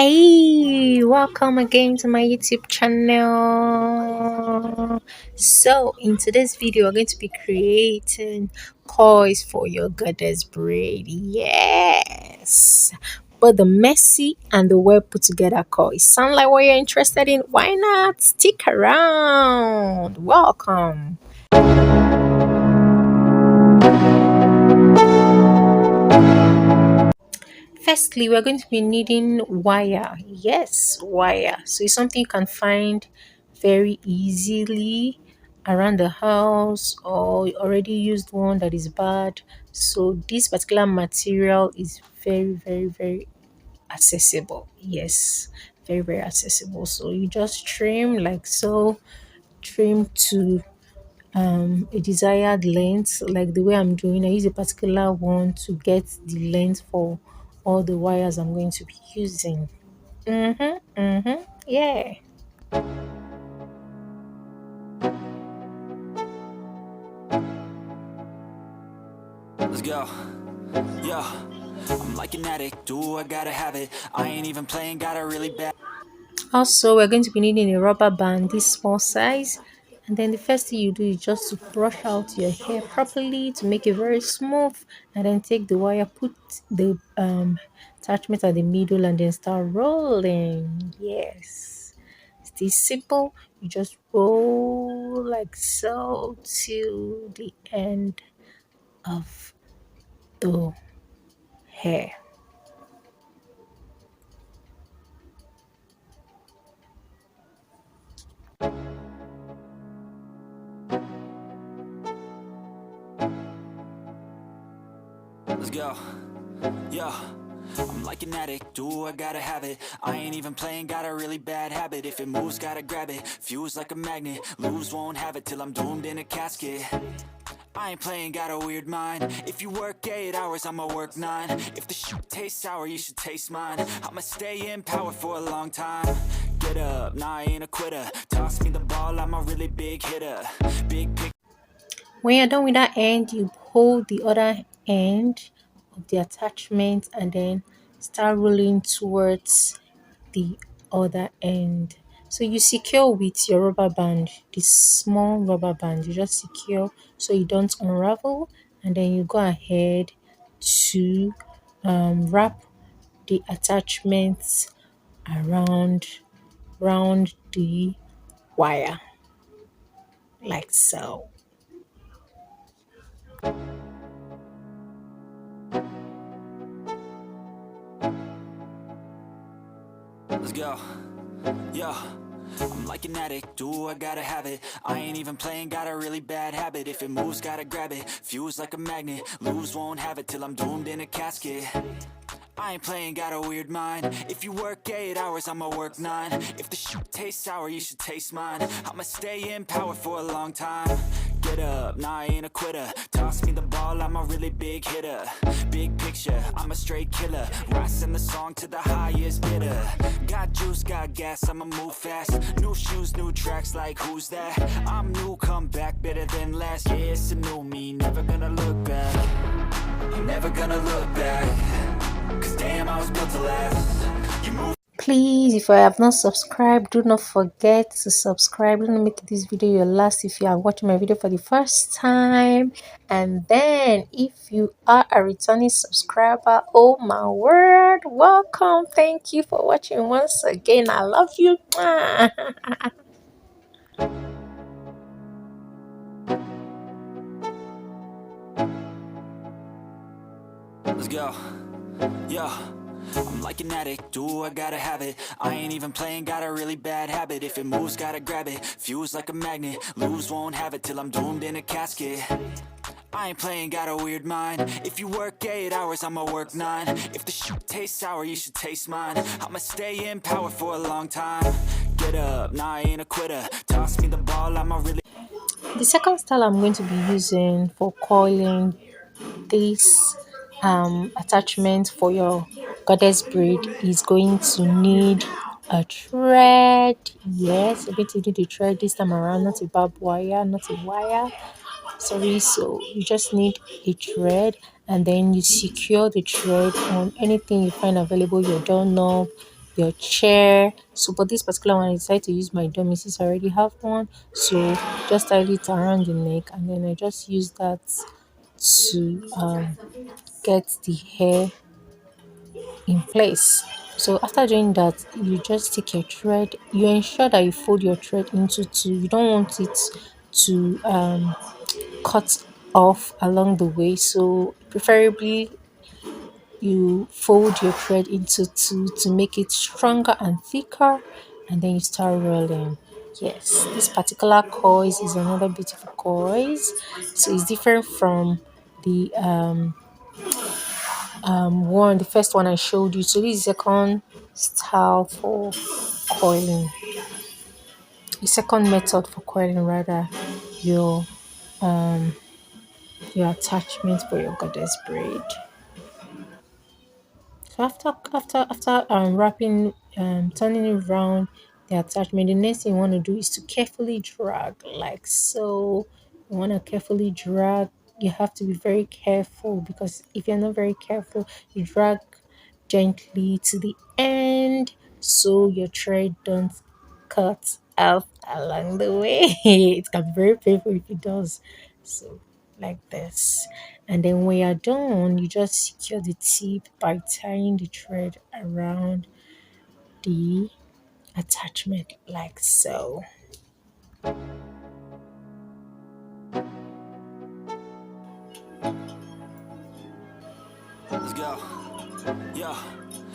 Hey, welcome again to my YouTube channel. So, in today's video, we're going to be creating coils for your goddess braid. Yes, but the messy and the well put together coils sound like what you're interested in. Why not stick around? Welcome. Firstly, we're going to be needing wire. Yes, wire. So it's something you can find very easily around the house, or you already used one that is bad. So this particular material is very accessible. Yes, very accessible. So you just trim like so, trim to a desired length, like the way I'm doing. I use a particular one to get the length for all the wires I'm going to be using. Yeah. Let's go. Yo, I'm like an addict. Do I gotta have it? I ain't even playing. Got a really bad. Also, we're going to be needing a rubber band this small size. And then the first thing you do is just to brush out your hair properly to make it very smooth. And then take the wire, put the attachment at the middle, and then start rolling. Yes. It's this simple. You just roll like so to the end of the hair. Let's go. Yo, I'm like an addict. Do I gotta have it? I ain't even playing. Got a really bad habit. If it moves, gotta grab it. Fuse like a magnet. Lose, won't have it till I'm doomed in a casket. I ain't playing, got a weird mind. If you work 8 hours, I'ma work 9. If the shoot tastes sour, you should taste mine. I'ma stay in power for a long time. Get up, nah, I ain't a quitter. Toss me the ball, I'm a really big hitter. Big pick. When you're done with that end, you hold the other end of the attachment and then start rolling towards the other end. So you secure with your rubber band, this small rubber band. You just secure so you don't unravel, and then you go ahead to wrap the attachments around round the wire like so. Let's go. Yo, I'm like an addict. Do I gotta have it? I ain't even playing. Got a really bad habit. If it moves, gotta grab it. Fuse like a magnet. Lose, won't have it till I'm doomed in a casket. I ain't playing, got a weird mind. If you work 8 hours, I'ma work 9. If the shoot tastes sour, you should taste mine. I'ma stay in power for a long time. Get up, nah, I ain't a quitter. Toss me the ball, I'm a really big hitter. Big picture, I'm a straight killer. Rising the song to the highest bidder. Got juice, got gas, I'ma move fast. New shoes, new tracks, like who's that? I'm new, come back, better than last. Yeah, it's a new me, never gonna look back. I'm never gonna look back. Cause damn, I was built to last. You move. Please, if you have not subscribed, do not forget to subscribe. Do not make this video your last if you are watching my video for the first time. And then, if you are a returning subscriber, oh my word, welcome. Thank you for watching once again. I love you. Let's go. Yo, I'm like an addict. Do I gotta have it? I ain't even playing. Got a really bad habit. If it moves, gotta grab it. Fuse like a magnet. Lose, won't have it till I'm doomed in a casket. I ain't playing, got a weird mind. If you work 8 hours, I'ma work 9. If the shoot tastes sour, you should taste mine. I'ma stay in power for a long time. Get up, nah, I ain't a quitter. Toss me the ball, I'm a really. The second style I'm going to be using for coiling this attachment for your goddess braid is going to need a thread. Yes, you're going to need a thread this time around, not a barbed wire, not a wire. Sorry, so you just need a thread, and then you secure the thread on anything you find available, your doorknob, your chair. So for this particular one, I decided to use my dummy since I already have one. So just tie it around the neck, and then I just use that to get the hair in place. So after doing that, you just take your thread. You ensure that you fold your thread into two. You don't want it to cut off along the way. So preferably you fold your thread into two to make it stronger and thicker, and then you start rolling. Yes, this particular coils is another beautiful coils. So it's different from the one, the first one I showed you. So this is second style for coiling, the second method for coiling rather, your your attachment for your goddess braid. So after wrapping turning it around the attachment, the next thing you want to do is to carefully drag like so. You want to carefully drag. You have to be very careful because if you're not very careful, you drag gently to the end so your thread don't cut off along the way. It can be very painful if it does. So like this. And then when you're done, you just secure the tip by tying the thread around the attachment like so. Let's go. Yeah,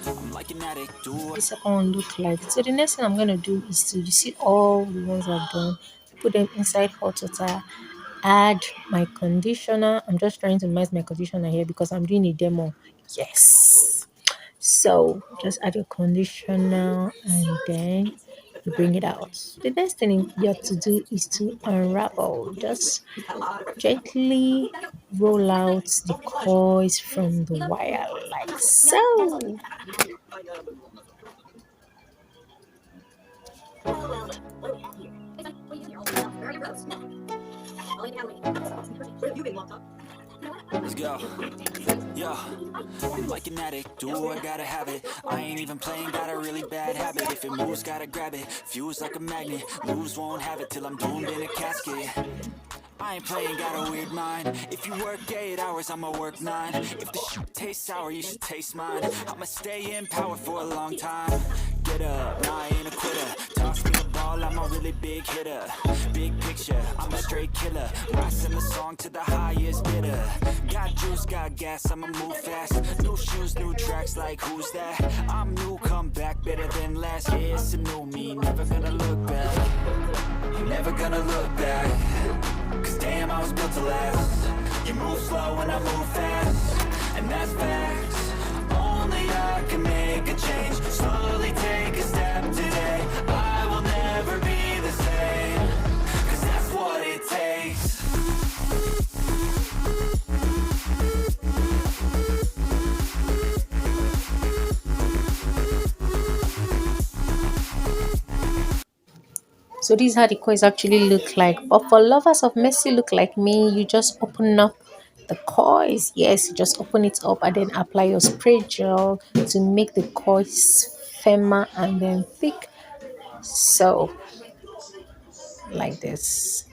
I'm like an addict, do The second one look like. So the next thing I'm gonna do is to, you see all the ones I've done, put them inside hot water, add my conditioner. I'm just trying to match my conditioner here because I'm doing a demo. Yes. So just add your conditioner and then you bring it out. The next thing you have to do is to unravel. Just gently roll out the coils from the wire like so. Let's go. Yeah, I'm like an addict, do I gotta have it. I ain't even playing, got a really bad habit. If it moves, gotta grab it. Fuse like a magnet, lose, won't have it till I'm doomed in a casket. I ain't playing, got a weird mind. If you work 8 hours, I'ma work 9. If the shit tastes sour, you should taste mine. I'ma stay in power for a long time. Get up, nah, I ain't a quitter. Toss me the ball, I'm a really big hitter. Big picture, I'm a straight killer. Rising the song to the highest bidder. Got juice, got gas, I'ma move fast. New shoes, new tracks, like who's that? I'm new, come back better than last. Yeah, it's a new me, never gonna look back. Never gonna look back. Cause damn, I was built to last. You move slow and I move fast, and that's facts. Only I can make a change. Slowly take a step today. I will never be the same. Cause that's what it takes. So these are the coils actually look like. But for lovers of mercy look like me, you just open up the coils. Yes, you just open it up and then apply your spray gel to make the coils firmer and then thick. So like this.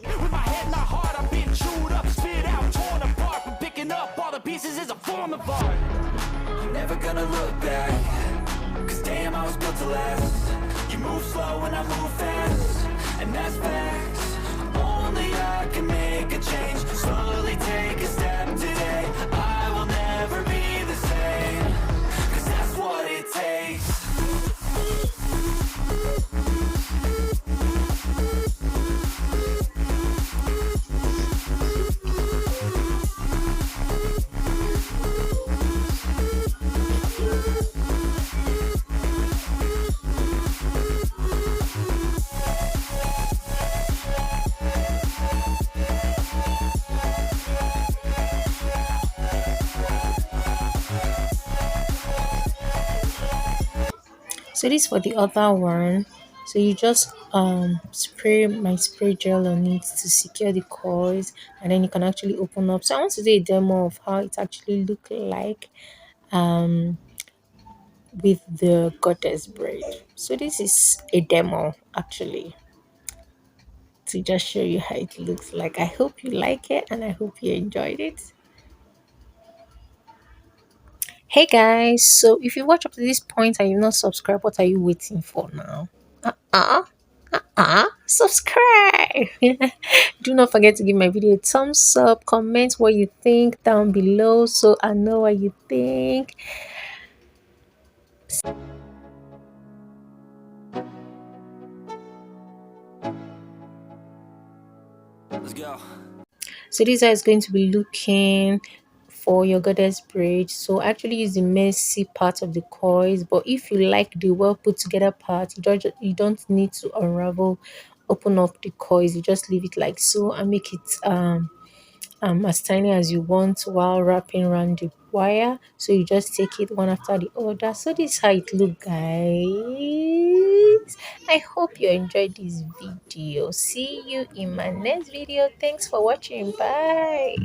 With my head, my heart, I've been chewed up, spit out, torn apart. But picking up all the pieces is a form of art. I'm never gonna look back. Cause damn, I was built to last. You move slow and I move fast, and that's facts. Only I can make a change. Slowly take a step today. I will never be the same. Cause that's what it takes. So this for the other one. So you just spray my spray gel on it to secure the coils, and then you can actually open up. So I want to do a demo of how it actually look like. with the goddess braid. So this is a demo actually to just show you how it looks like. I hope you like it and I hope you enjoyed it. Hey guys, so if you watch up to this point and you've not subscribed, what are you waiting for now? Subscribe! Do not forget to give my video a thumbs up, comment what you think down below so I know what you think. Let's go. So this is how it's going to be looking for your goddess braid. So actually use the messy part of the coils, but if you like the well put together part, you don't need to unravel, open up the coils. You just leave it like so and make it as tiny as you want while wrapping around the wire. So you just take it one after the other. So this is how it look, guys. I hope you enjoyed this video. See you in my next video. Thanks for watching. Bye.